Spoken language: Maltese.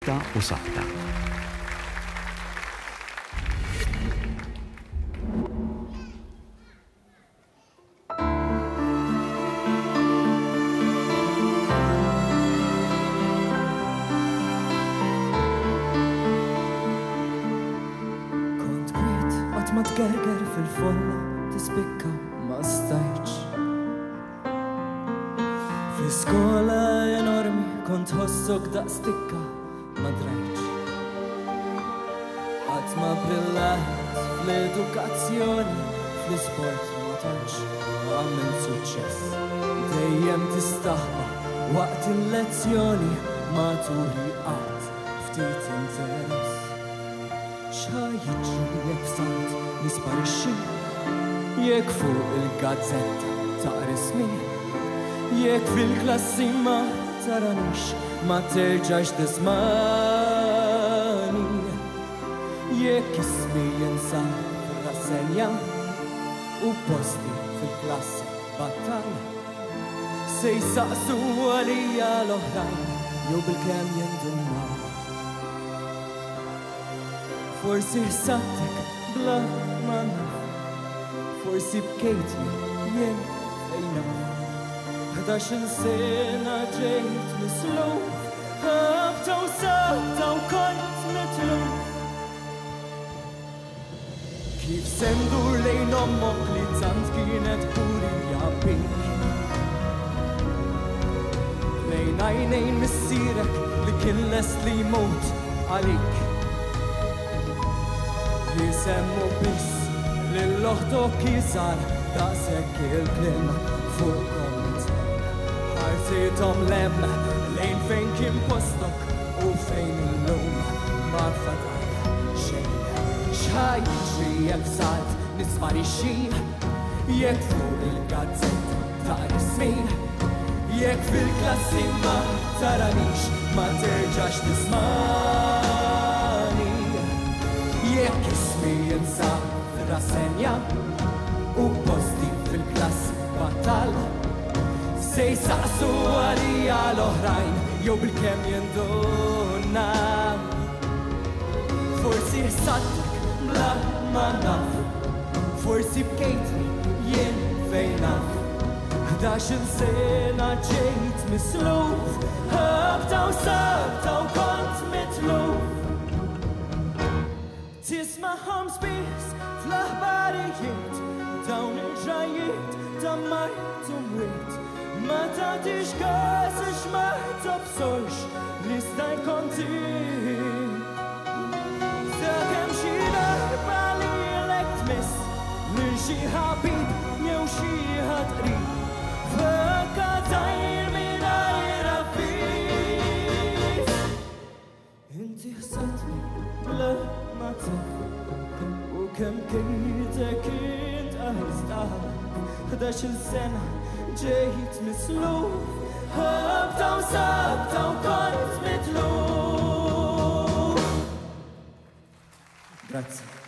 Malta u Sabta. Kont kwiet qatt ma tgerger fil-folla tispikka ma stajtx. Fi-skola enormi kont ħossok daqstikka ma drajtx. Qatt ma brillat fl-edukazzjoni, fl-isport ma tantx għamil suċċess. Dejjem tistaħba waqt il-lezzjoni ma turi qatt ftit interess. X'ħajjiġri jekk f'salt nisparixxi, jekk fuq il-gazzetta taqra ismi, jekk fil-klassi ma taranix, ma terġax tismani, jekk ismi jinsab fir-rassenja u posti fil-klassi battal, se jsaqsu għalija l-oħrajn jew bil-kemm jindunaw. Forsi ħsabtek bla ma naf, forsi bkejtni jien fejna. 11 sena ġejt misluf, ħabta u sabta u kont mitluf. Kif sendur lejn ommok li tant kienet kurija bik, lejn għajnejn missierek li kien lest li jmut għalik. Jisemmu biss lill-oħtok jisar daqshekk il-klim fuqhom it-tnejn. Ħarsithom lemm lejn fejn kien postok u fejn illum ma fatal xejn. X'ħajjiġri jekk f'salt nisparixxi, jekk fuq il-gazzetta taqra ismi, jekk fil-klassi ma taranix, ma terġax tismani, jekk ismi jinsab fir-rassenja u posti fil-klassi battal, se jsaqsu għalija l-oħrajn jew bil-kemm jindunaw. Forsi ħsadtek bla ma naf, forsi bkejtni jien fejn naf. 11 sena ġejt misluf, ħabta u sabta u kont mitluf. Tisma'hom spiss fl-aħbarijiet, dawn il-ġrajiet ta' mart u mwiet. Ma tagħtix każ għax ma tobsorx li sta jkun tiegħek. Sakemm xi darba lilek tmiss lil xi ħabib jew xi ħadd qrib, fakka tajr mingħajr avviż. Inti ħsatni bla ma taf u kemm kintek int aħżaq. 11 sena ġejt misluf, ħabta u sabta u kont mitluf. Grazie.